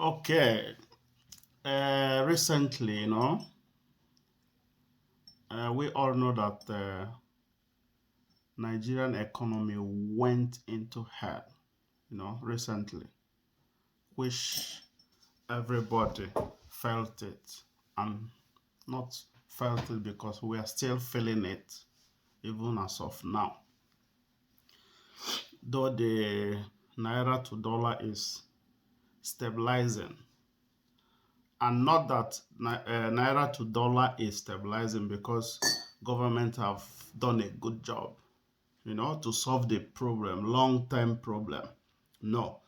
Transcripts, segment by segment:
Okay. Recently, we all know that the Nigerian economy went into hell, recently, which everybody felt it, and not felt it because we are still feeling it even as of now. Though the naira to dollar is stabilizing, and not that naira to dollar is stabilizing because government have done a good job, to solve the problem, long-term problem. No,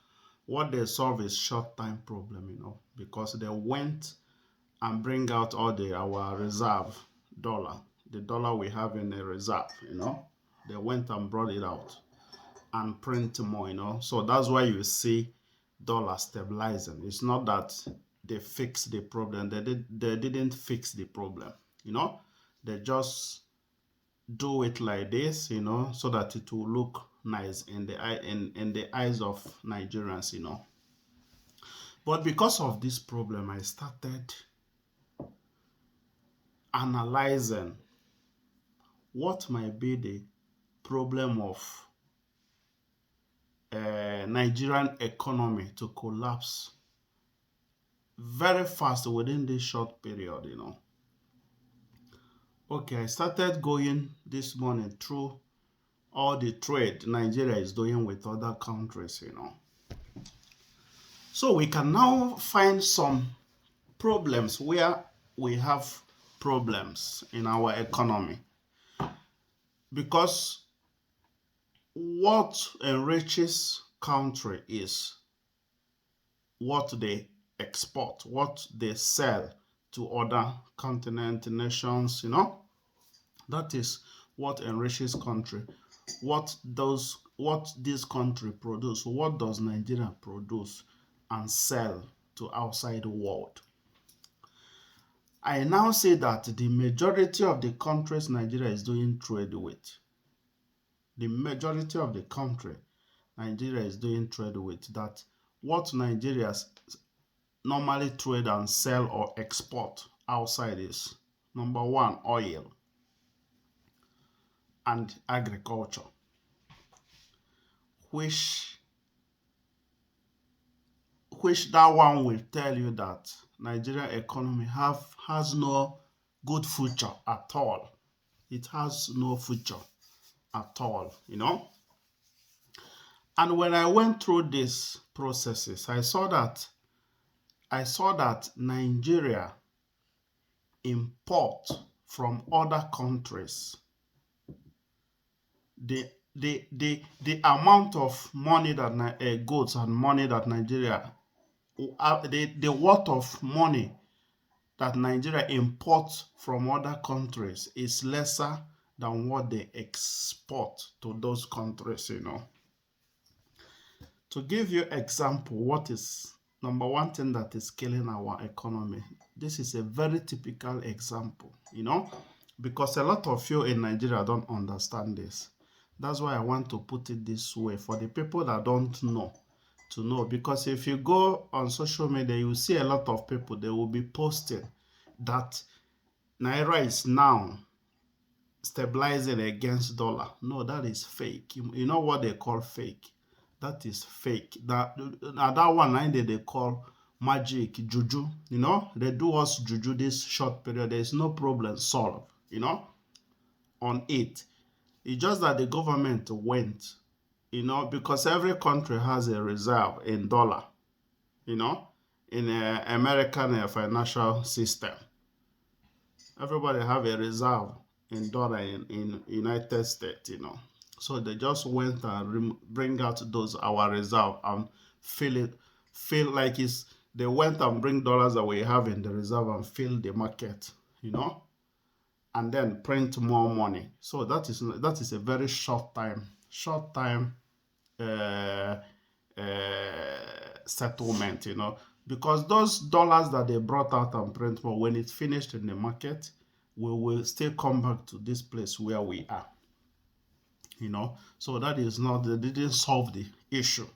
what they solve is short-term problem, because they went and bring out all the our reserve dollar, the dollar we have in the reserve, they went and brought it out and print more, So that's why you see dollar stabilizing. It's not that they fixed the problem. They didn't fix the problem, you know. They just do it like this, so that it will look nice in the eye in the eyes of Nigerians, But because of this problem, I started analyzing what might be the problem of Nigerian economy to collapse very fast within this short period, Okay, I started going this morning through all the trade Nigeria is doing with other countries, So we can now find some problems where we have problems in our economy because what enriches country is what they export, what they sell to other continent nations, That is what enriches country. What this country produce, what does Nigeria produce and sell to outside world? I now say that the majority of the countries Nigeria is doing trade with, the majority of the country Nigeria is doing trade with, that what Nigeria normally trade and sell or export outside is number one, oil and agriculture, which that one will tell you that Nigeria economy has no good future at all. It has no future at all, And when I went through these processes, I saw that Nigeria import from other countries the amount of money that goods and money that Nigeria the worth of money that Nigeria imports from other countries is lesser than what they export to those countries, To give you example, what is number one thing that is killing our economy? This is a very typical example, because a lot of you in Nigeria don't understand this. That's why I want to put it this way for the people that don't know to know. Because if you go on social media, you see a lot of people, they will be posting that Naira is now stabilizing against dollar. No, that is fake. You know what they call fake? That is fake. That one line they call magic, juju. They do us juju this short period. There is no problem solved, on it. It's just that the government went, because every country has a reserve in dollar, in American financial system. Everybody have a reserve in dollar in United States, So they just went and bring out those our reserve and feel like they went and bring dollars that we have in the reserve and fill the market, and then print more money. So that is a very short time uh, settlement, because those dollars that they brought out and print more, when it's finished in the market, we will still come back to this place where we are, So they didn't solve the issue.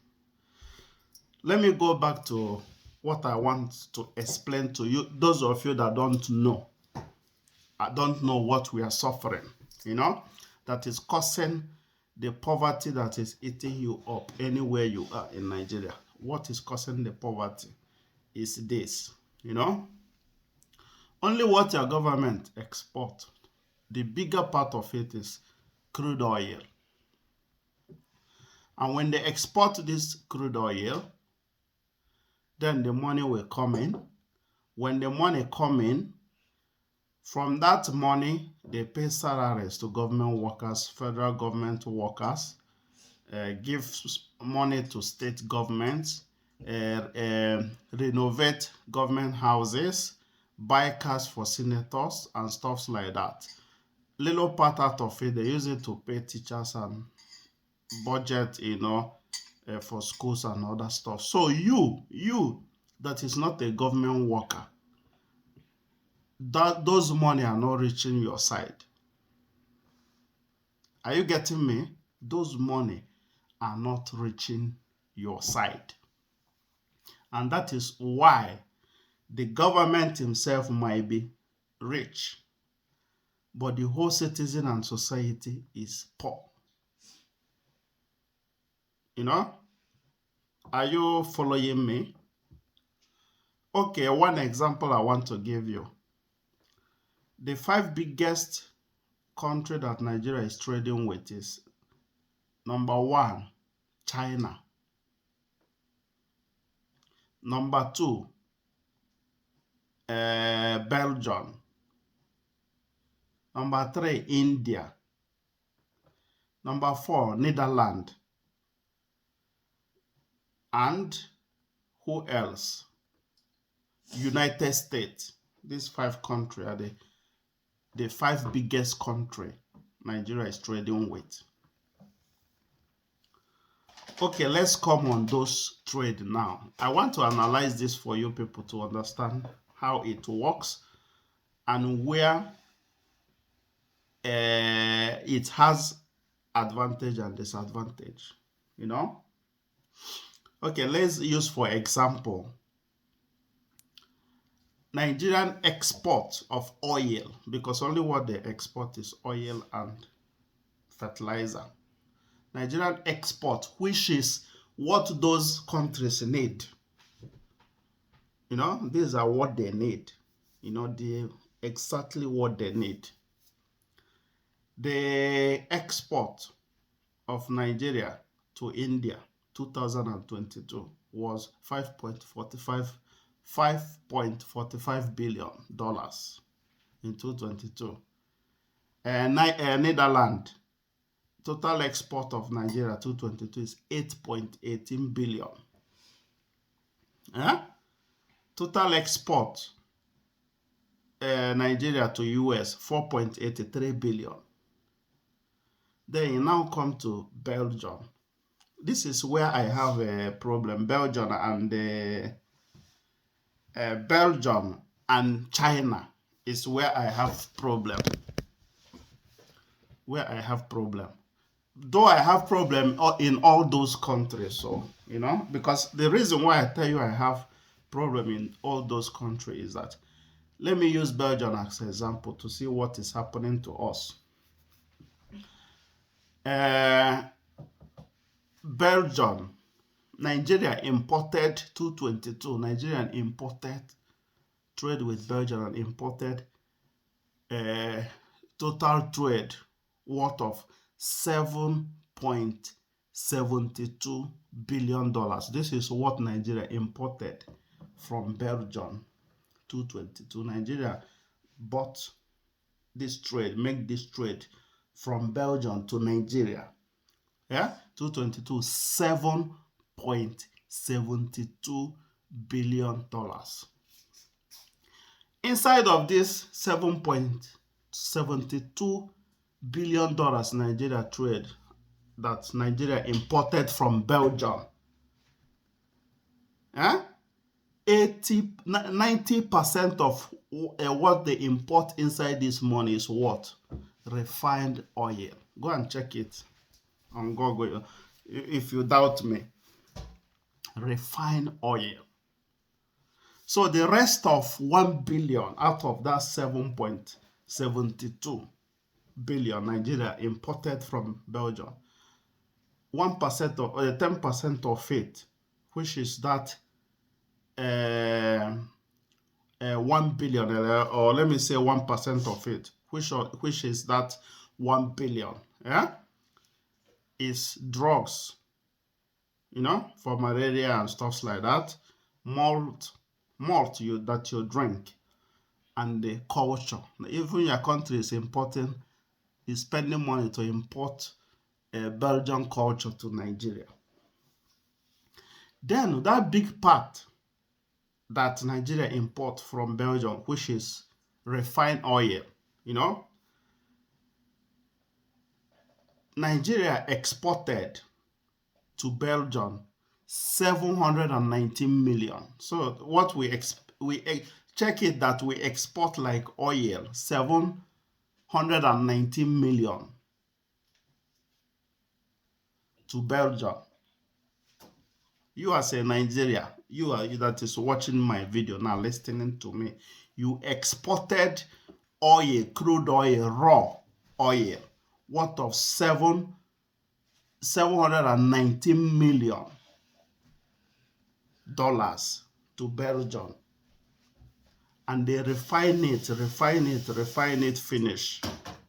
Let me go back to what I want to explain to you, those of you that don't know, I don't know what we are suffering, that is causing the poverty that is eating you up anywhere you are in Nigeria. What is causing the poverty is this, only what your government export. The bigger part of it is crude oil. And when they export this crude oil, then the money will come in. When the money come in, from that money, they pay salaries to government workers, federal government workers, give money to state governments, renovate government houses, buy cars for senators and stuff like that. Little part out of it, they use it to pay teachers and budget, for schools and other stuff. So you that is not a government worker, those money are not reaching your side. Are you getting me? Those money are not reaching your side. And that is why the government himself might be rich, but the whole citizen and society is poor. Are you following me? Okay, one example I want to give you. The 5 biggest country that Nigeria is trading with is number 1, China. Number 2, Belgium. Number 3, India. Number 4, Netherlands. And who else? United States. These 5 countries are the 5 biggest country Nigeria is trading with. Okay, let's come on those trade now. I want to analyze this for you people to understand how it works and where it has advantage and disadvantage, Okay, let's use for example Nigerian export of oil, because only what they export is oil and fertilizer. Nigerian export, which is what those countries need. These are what they need. Exactly what they need. The export of Nigeria to India 2022 was $5.45 billion in 2022. Netherlands, total export of Nigeria 2022 is 8.18 billion. Total export Nigeria to US 4.83 billion. Then you now come to Belgium. This is where I have a problem. Belgium and China is where I have problem. Though I have problem in all those countries, so because the reason why I tell you I have problem in all those countries is that, let me use Belgium as an example to see what is happening to us. Belgium, Nigeria imported 222. Nigerian imported, trade with Belgium and imported total trade worth of $7.72 billion. This is what Nigeria imported from Belgium. 222. Nigeria bought this trade, make this trade from Belgium to Nigeria. 222, $7.72 billion. Inside of this $7.72 billion Nigeria trade that Nigeria imported from Belgium, 90% of what they import inside this money is what? Refined oil. Go and check it on Google if you doubt me. Refined oil. So the rest of 1 billion out of that 7.72 billion Nigeria imported from Belgium, 1% of 10% of it, which is that uh, 1 billion, or let me say 1% of it, which is that 1 billion, yeah, is drugs, for malaria and stuff like that, malt, that you drink, and the culture. Even your country is spending money to import Belgian culture to Nigeria. Then that big part that Nigeria import from Belgium, which is refined oil, you know, Nigeria exported to Belgium 719 million. So what check it that we export like oil 719 million to Belgium. You as a Nigeria, that is watching my video now, listening to me, you exported oil, crude oil, raw oil, worth of 719 million dollars to Belgium, and they refine it, finish.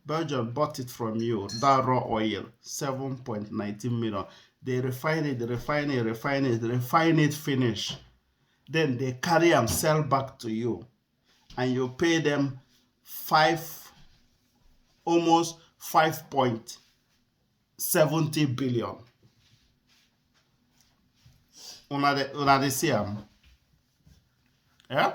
Belgium bought it from you, that raw oil, 7.19 million. They refine it, finish. Then they carry and sell back to you, and you pay them almost 5.70 billion. Una dey see am? Yeah?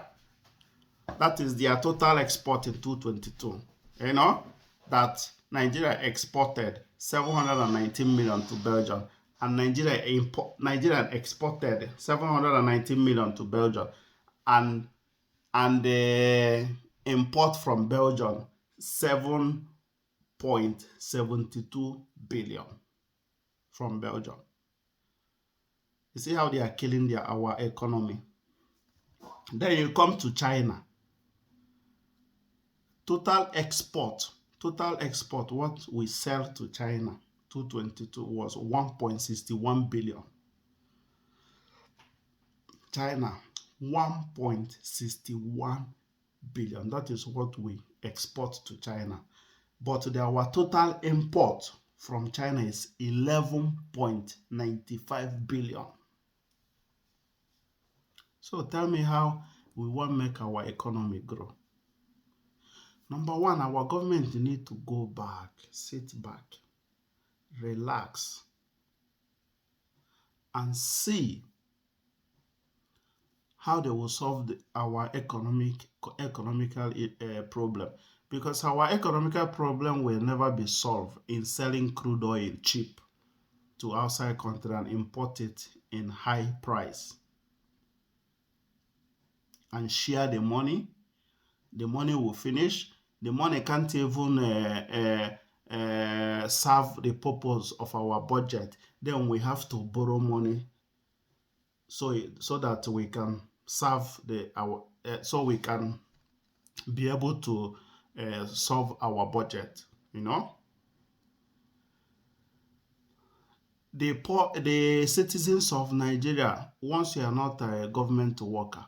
That is their total export in 2022. You know that Nigeria exported 719 million to Belgium, and Nigeria exported 719 million to Belgium, and the import from Belgium 7.72 billion from Belgium. You see how they are killing our economy. Then you come to China. Total export, what we sell to China 2022 was 1.61 billion. China, 1.61 billion. That is what we export to China. But our total import from China is 11.95 billion. So tell me how we want to make our economy grow. Number one, our government need to go back, sit back, relax, and see how they will solve our economical problem. Because our economical problem will never be solved in selling crude oil cheap to outside country and import it in high price and share the money. The money will finish. The money can't even serve the purpose of our budget. Then we have to borrow money so that we can serve so we can be able to solve our budget. The citizens of Nigeria, once you are not a government worker,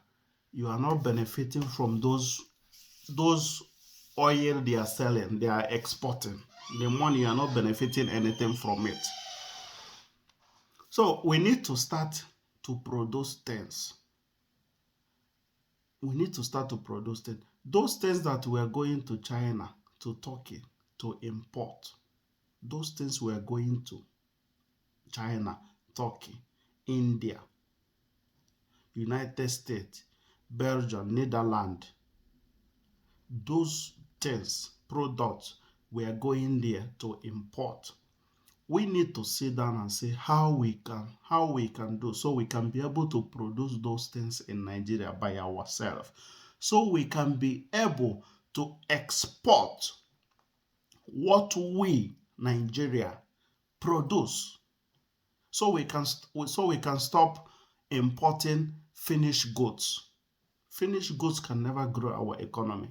you are not benefiting from those oil they are selling, they are exporting. The money, you are not benefiting anything from it. So we need to start to produce things. Those things that we are going to China, to Turkey, to import. Those things we are going to China, Turkey, India, United States, Belgium, Netherlands. Those things, products, we are going there to import. We need to sit down and see how we can do so we can be able to produce those things in Nigeria by ourselves, so we can be able to export what we Nigeria produce, so we can stop importing finished goods Finished goods can never grow our economy.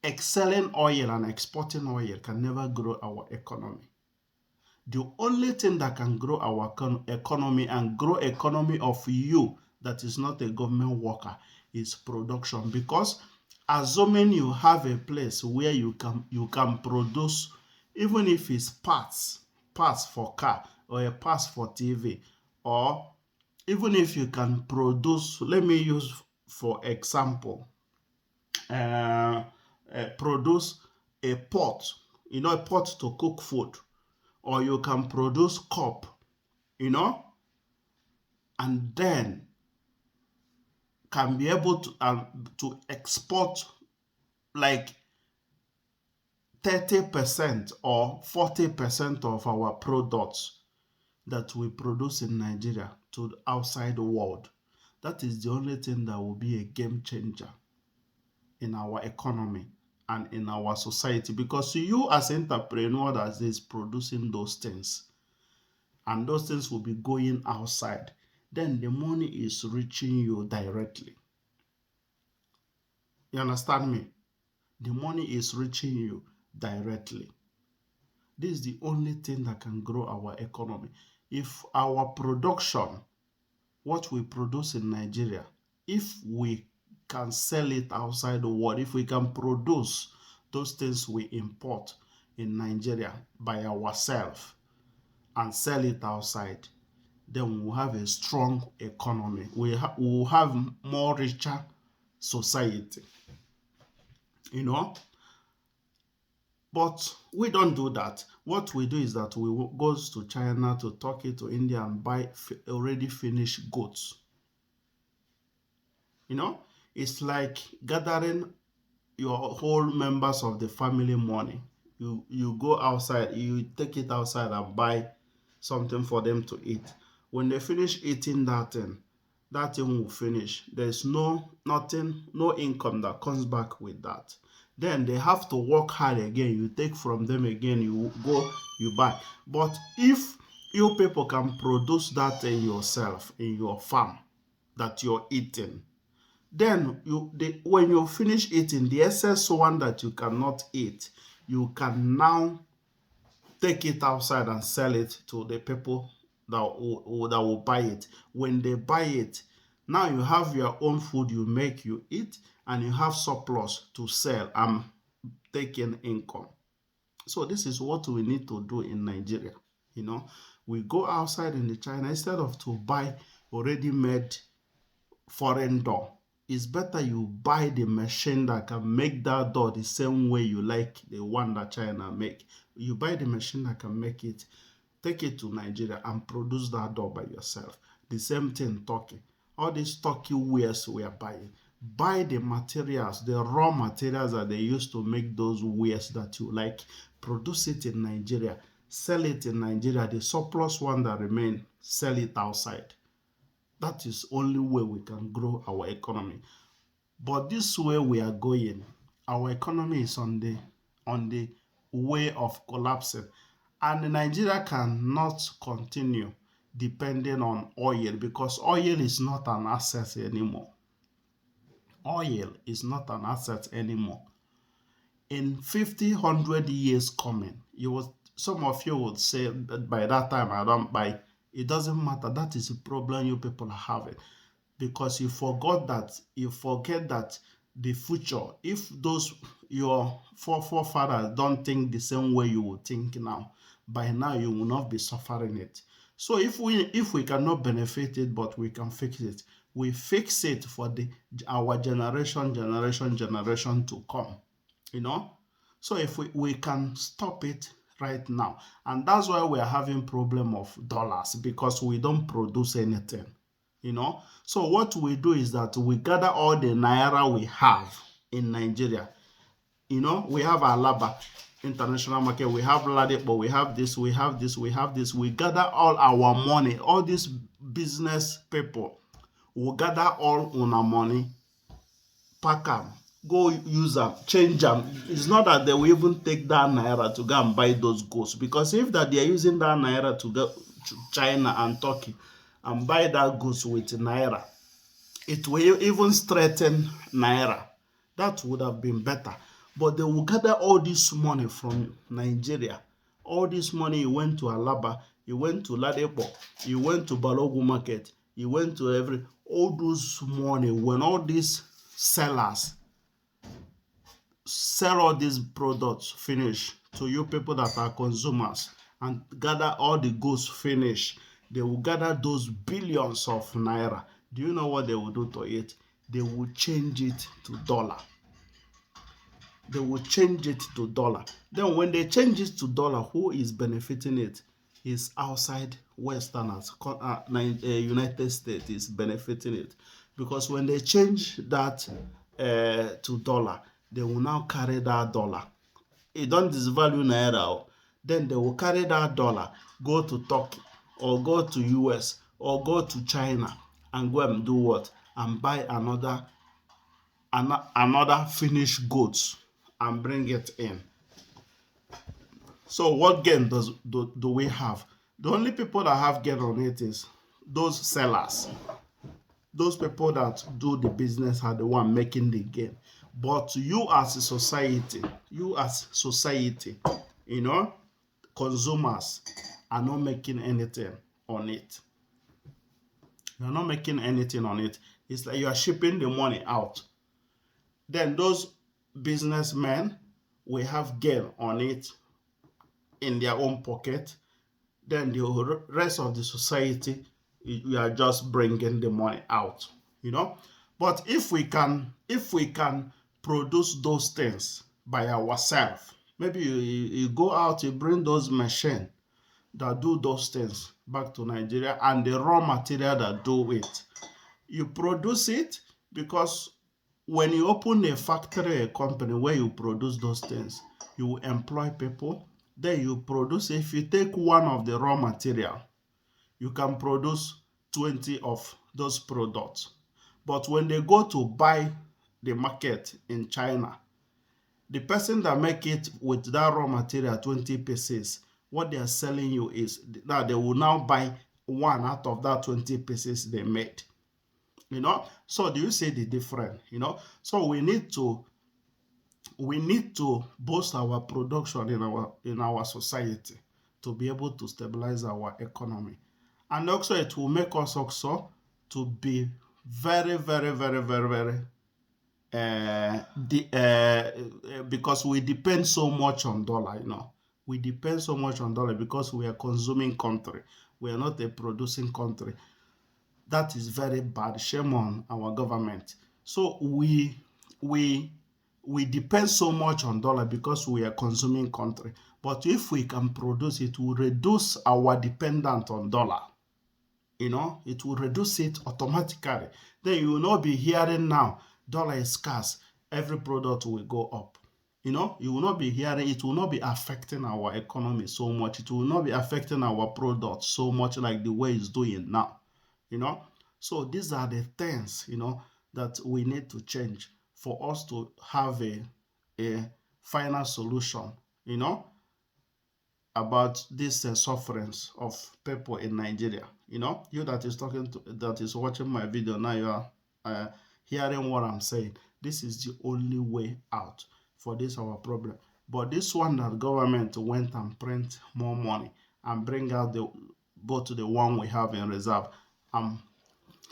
Excelling oil and exporting oil can never grow our economy. The only thing that can grow our economy and grow economy of you that is not a government worker is production. Because assuming you have a place where you can produce, even if it's parts for car or a parts for TV, or even if you can produce, let me use for example, uh, produce a pot, a pot to cook food, or you can produce cup, you know, and then can be able to export like 30% or 40% of our products that we produce in Nigeria to the outside world. That is the only thing that will be a game changer in our economy and in our society, because you as entrepreneur that is producing those things, and those things will be going outside, then the money is reaching you directly. You understand me? The money is reaching you directly. This is the only thing that can grow our economy. If our production, what we produce in Nigeria, if we can sell it outside the world, if we can produce those things we import in Nigeria by ourselves and sell it outside, then we'll have a strong economy. We'll have more richer society, you know. But we don't do that. What we do is that we go to China, to Turkey, to India and buy already finished goods. You know, it's like gathering your whole members of the family money. You go outside, you take it outside and buy something for them to eat. When they finish eating that thing will finish. There's nothing, no income that comes back with that. Then they have to work hard again. You take from them again, you go, you buy. But if you people can produce that thing yourself in your farm that you're eating, then when you finish eating, the excess one that you cannot eat, you can now take it outside and sell it to the people that will buy it. When they buy it, now you have your own food you make, you eat, and you have surplus to sell and take in income. So this is what we need to do in Nigeria. We go outside in the China, instead of to buy already made foreign door, it's better you buy the machine that can make that door the same way you like the one that China make. You buy the machine that can make it, take it to Nigeria and produce that door by yourself. The same thing Turkey. All these Turkey wares we are buying. Buy the materials, the raw materials that they use to make those wares that you like. Produce it in Nigeria. Sell it in Nigeria. The surplus one that remain, sell it outside. That is only way we can grow our economy. But this way we are going, our economy is on the way of collapsing. And Nigeria cannot continue depending on oil, because oil is not an asset anymore. Oil is not an asset anymore. In 50, 100 years coming, some of you would say that by that time I don't buy. It doesn't matter. That is the problem you people are having, because you forget that the future, if your forefathers don't think the same way you will think now, by now you will not be suffering it. So if we cannot benefit it, but we can fix it, we fix it for our generation to come. So if we can stop it right now. And that's why we are having problem of dollars, because we don't produce anything. So what we do is that we gather all the naira we have in Nigeria. We have Alaba International Market, we have Ladipo, we have this, we have this, we have this. We gather all our money, all these business people will gather all on our money, pack them, go use them, change them. It's not that they will even take that naira to go and buy those goods, because if that they are using that naira to go to China and Turkey and buy that goods with naira, It will even strengthen Naira. That would have been better. But they will gather all this money from Nigeria. All this money, you went to Alaba, you went to Ladepo, you went to Balogu Market, you went to all those money, when all these sellers sell all these products finish to you people that are consumers and gather all the goods finish, they will gather those billions of naira. Do you know what they will do to it? They will change it to dollar. They will change it to dollar. Then when they change it to dollar, who is benefiting it? Is outside Westerners. United States is benefiting it, because when they change that to dollar, they will now carry that dollar. It don't disvalue naira. Then they will carry that dollar, go to Turkey or go to US or go to China and go and do what? And buy another finished goods and bring it in. So what gain do we have? The only people that have gain on it is those sellers. Those people that do the business are the one making the gain. But you as a society, you know, consumers are not making anything on it. You're not making anything on it. It's like you are shipping the money out. Then those businessmen will have gain on it in their own pocket. Then the rest of the society, you are just bringing the money out, you know. But if we can produce those things by ourselves, maybe you go out, you bring those machines that do those things back to Nigeria, and the raw material that do it, you produce it. Because when you open a factory, a company where you produce those things, you employ people. Then you produce. If you take one of the raw material, you can produce 20 of those products. But when they go to buy the market in China, the person that make it with that raw material 20 pieces, what they are selling you is that they will now buy one out of that 20 pieces they made. You know, so do you see the difference? You know, so we need to boost our production in our society to be able to stabilize our economy. And also it will make us also to be very, very, very, very, very because we depend so much on dollar. We depend so much on dollar because we are consuming country. We are not a producing country. That is very bad. Shame on our government. So we depend so much on dollar because we are consuming country. But if we can produce, it will reduce our dependence on dollar. It will reduce it automatically. Then you will not be hearing now dollar is scarce, every product will go up. You will not be hearing, it will not be affecting our economy so much. It will not be affecting our products so much like the way it's doing now. So these are the things that we need to change for us to have a final solution you know about these sufferings of people in Nigeria. You that is that is watching my video now, you are hearing what I'm saying. This is the only way out for this our problem. But this one that government went and print more money and bring out both the one we have in reserve and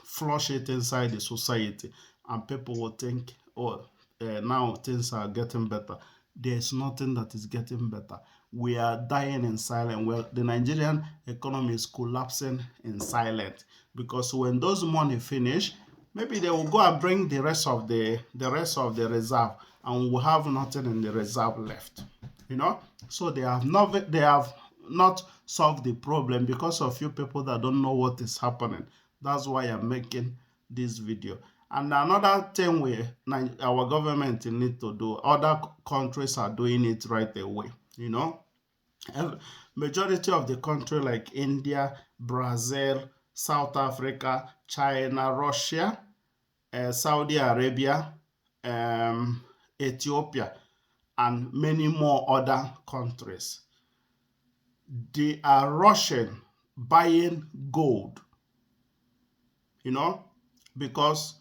flush it inside the society, and people will think, oh, now things are getting better. There's nothing that is getting better. We are dying in silence. Well, the Nigerian economy is collapsing in silence, because when those money finish, maybe they will go and bring the rest of the reserve, and we'll have nothing in the reserve left. So they have not solved the problem because of you people that don't know what is happening. That's why I'm making this video. And another thing our government need to do, other countries are doing it right away. Majority of the country like India, Brazil, South Africa, China, Russia, Saudi Arabia, um, Ethiopia, and many more other countries, they are rushing buying gold, because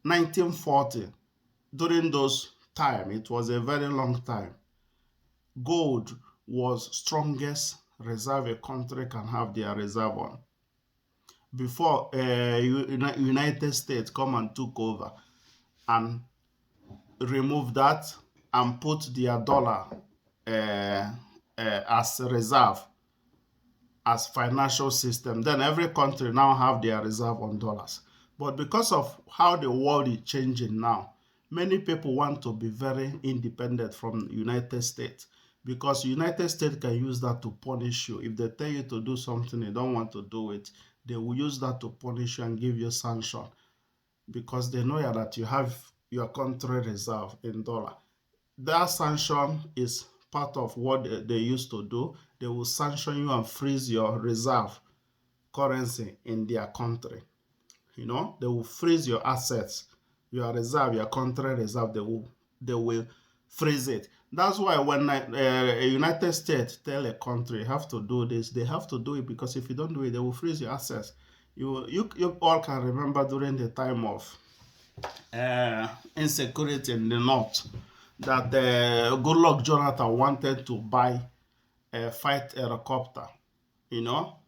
1940, during those time, it was a very long time, gold was strongest reserve a country can have their reserve on. Before United States come and took over and remove that and put their dollar as reserve, as financial system, then every country now have their reserve on dollars. But because of how the world is changing now, many people want to be very independent from United States, because United States can use that to punish you. If they tell you to do something you don't want to do it, they will use that to punish you and give you sanction, because they know that you have your country reserve in dollar. That sanction is part of what they used to do. They will sanction you and freeze your reserve currency in their country. They will freeze your assets, your reserve, your country reserve. They will freeze it. That's why when a United States tell a country you have to do this, they have to do it, because if you don't do it, they will freeze your assets. You all can remember during the time of insecurity in the north, that Goodluck Jonathan wanted to buy a fight helicopter, you know,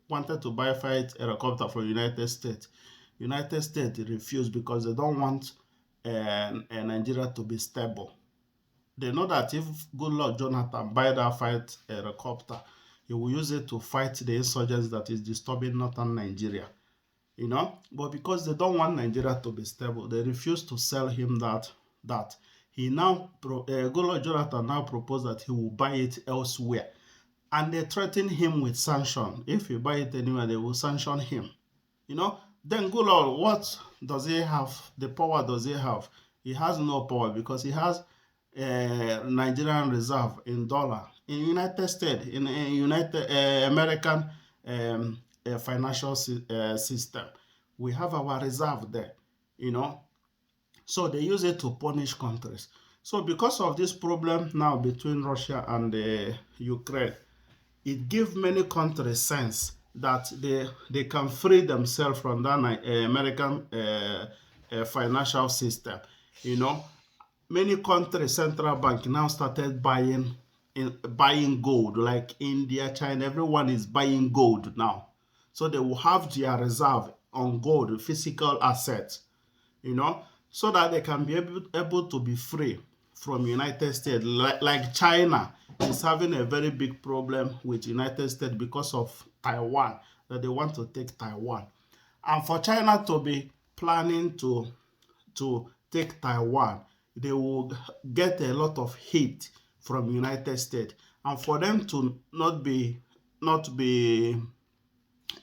wanted to buy a fight helicopter from United States. United States refused because they don't want Nigeria to be stable. They know that if Goodluck Jonathan buy that fight helicopter, he will use it to fight the insurgents that is disturbing northern Nigeria. But because they don't want Nigeria to be stable, they refuse to sell him that. He now Goodluck Jonathan now proposed that he will buy it elsewhere, and they threaten him with sanction. If he buy it anywhere, they will sanction him. Then Goodluck, what does he have? The power does he have? He has no power, because he has Nigerian reserve in dollar in United States, in United American financial system. We have our reserve there, you know. So they use it to punish countries. So because of this problem now between Russia and Ukraine, it gives many countries sense that they can free themselves from that American financial system. You know, Many countries central bank now started buying gold, like India, China. Everyone is buying gold now, so they will have their reserve on gold, physical assets, you know, so that they can be able to be free from United States. Like China is having a very big problem with United States because of Taiwan, that they want to take Taiwan. And for China to be planning to take Taiwan, they will get a lot of hate from United States. And for them to not be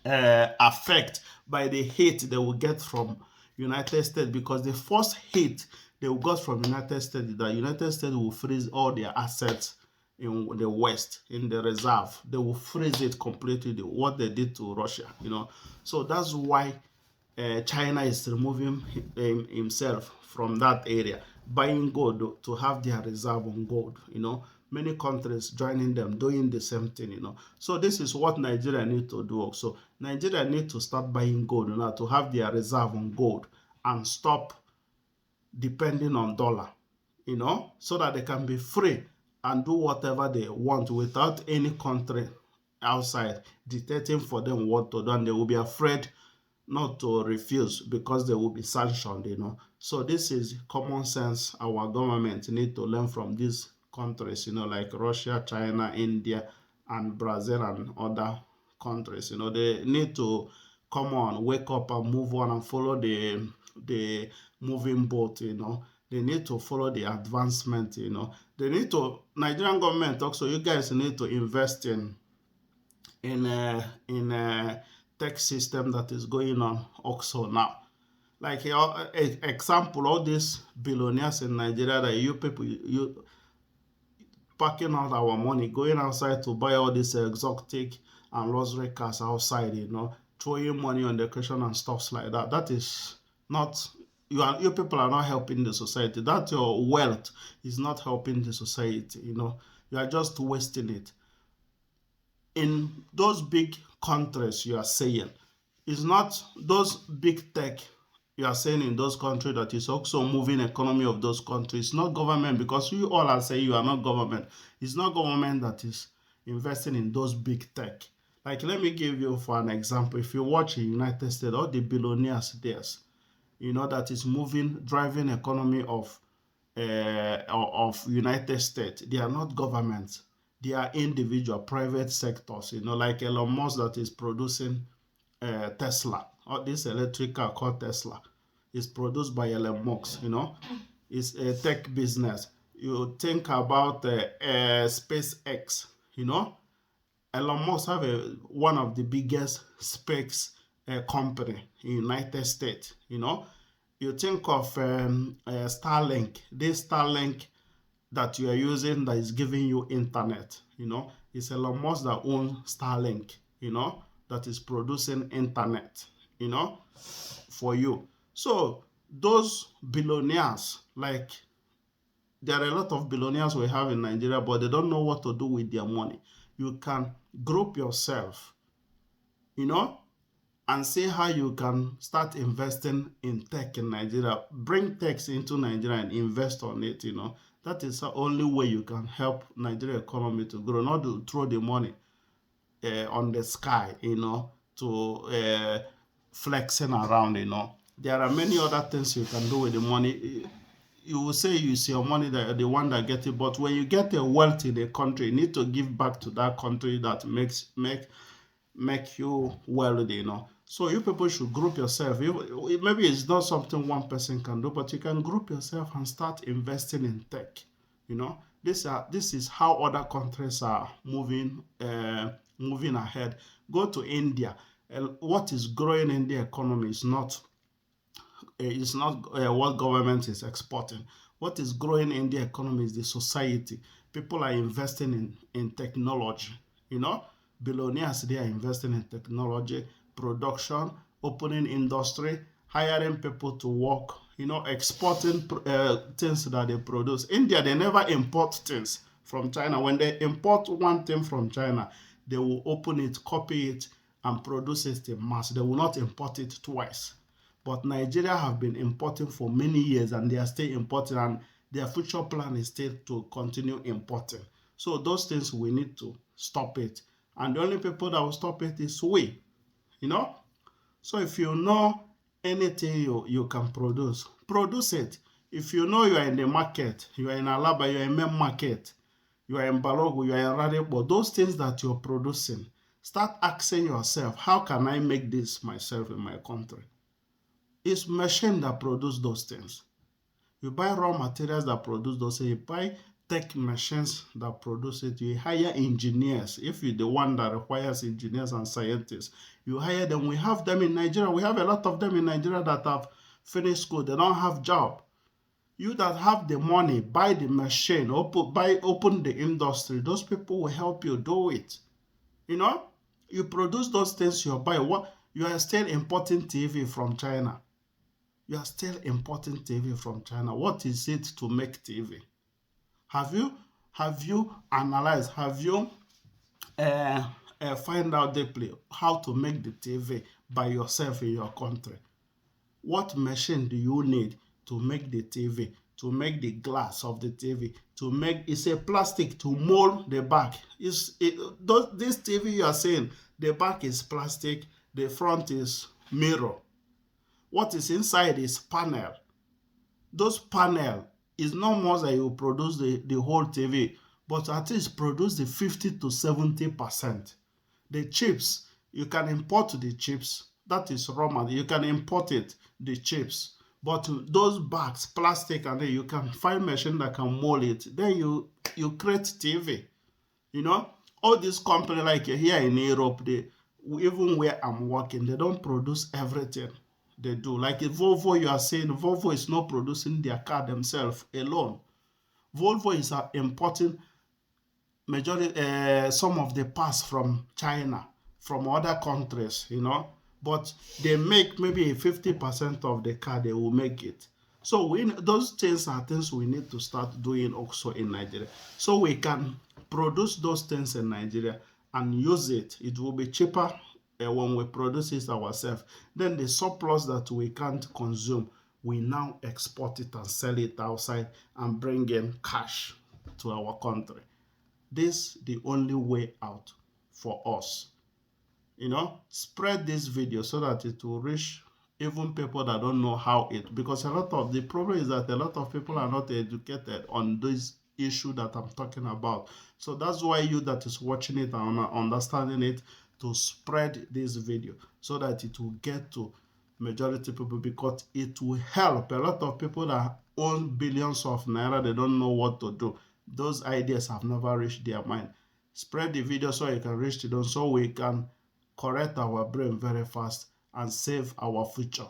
affected by the hate they will get from United States, because the first hate they will get from United States is that United States will freeze all their assets in the West, in the reserve. They will freeze it completely, what they did to Russia. So that's why China is removing himself from that area, buying gold to have their reserve on gold. Many countries joining them, doing the same thing. So this is what Nigeria need to do also. Nigeria need to start buying gold now to have their reserve on gold and stop depending on dollar, so that they can be free and do whatever they want without any country outside dictating for them what to do, and they will be afraid not to refuse because they will be sanctioned. So this is common sense our government need to learn from these countries, like Russia, China, India, and Brazil, and other countries. They need to come on, wake up and move on and follow the moving boat. They need to follow the advancement. They need to, Nigerian government also, you guys need to invest in a tech system that is going on also now. Like example, all these billionaires in Nigeria, that you people, you packing out our money, going outside to buy all these exotic and luxury cars outside, throwing money on decoration and stuffs like that. That is not, you people are not helping the society. That your wealth is not helping the society. You are just wasting it. In those big countries you are saying, it's not those big tech you are saying in those countries that is also moving economy of those countries. Not government, because you all are saying you are not government. It's not government that is investing in those big tech. Like, let me give you for an example. If you watch in United States, all the billionaires there, that is moving, driving economy of United States. They are not governments. They are individual, private sectors. Like Elon Musk that is producing Tesla. Or this electric car called Tesla is produced by Elon Musk. It's a tech business. You think about SpaceX. Elon Musk have one of the biggest space company in United States. You think of Starlink. This Starlink that you are using that is giving you internet. It's Elon Musk that owns Starlink. That is producing internet. For you. So those billionaires, like, there are a lot of billionaires we have in Nigeria, but they don't know what to do with their money. You can group yourself, you know, and see how you can start investing in tech in Nigeria. Bring techs into Nigeria and invest on it. That is the only way you can help Nigeria economy to grow, not to throw the money on the sky, to flexing around. There are many other things you can do with the money. You will say it's your money that the one that get it, but when you get a wealth in a country, you need to give back to that country that make you wealthy. So you people should group yourself. Maybe it's not something one person can do, but you can group yourself and start investing in tech. This is how other countries are moving ahead. Go to India. What is growing in the economy is not what government is exporting. What is growing in the economy is the society. People are investing in technology. You know, Billionaires, they are investing in technology, production, opening industry, hiring people to work. Exporting things that they produce. India, they never import things from China. When they import one thing from China, they will open it, copy it, and produce it in mass. They will not import it twice. But Nigeria have been importing for many years, and they are still importing, and their future plan is still to continue importing. So those things, we need to stop it. And the only people that will stop it is we. You know? So if you know anything you can produce it. If you know you are in the market, you are in Alaba, you are in main market, you are in Balogu, you are in Radipo, those things that you're producing, start asking yourself, how can I make this myself in my country? It's machine that produce those things. You buy raw materials that produce those things. You buy tech machines that produce it. You hire engineers. If you're the one that requires engineers and scientists, you hire them. We have them in Nigeria. We have a lot of them in Nigeria that have finished school. They don't have job. You that have the money, buy the machine, open the industry. Those people will help you do it. You produce those things you buy. What you are still importing TV from China. You are still importing TV from China. What is it to make TV? Have you analyzed? Have you find out deeply how to make the TV by yourself in your country? What machine do you need to make the TV? To make the glass of the TV? It's a plastic to mold the back. This TV you are saying, the back is plastic, the front is mirror. What is inside is panel. Those panel is not more that you produce the whole TV, but at least produce the 50 to 70%. The chips, you can import the chips. That is raw material. You can import it, the chips. But those bags, plastic, and then you can find machine that can mold it. Then you create TV. All these companies like here in Europe, even where I'm working, they don't produce everything they do. Like Volvo, you are saying Volvo is not producing their car themselves alone. Volvo is importing some of the parts from China, from other countries, but they make maybe 50% of the car, they will make it. So those things are things we need to start doing also in Nigeria. So we can produce those things in Nigeria and use it. It will be cheaper when we produce it ourselves, then the surplus that we can't consume, we now export it and sell it outside and bring in cash to our country. This is the only way out for us. Spread this video so that it will reach even people that don't know how it, because a lot of the problem is that a lot of people are not educated on this issue that I'm talking about. So that's why you that is watching it and understanding it, to spread this video so that it will get to majority people, because it will help a lot of people that own billions of naira. They don't know what to do. Those ideas have never reached their mind. Spread the video so you can reach to them, so we can correct our brain very fast and save our future,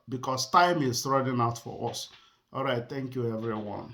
because time is running out for us. All right, thank you, everyone.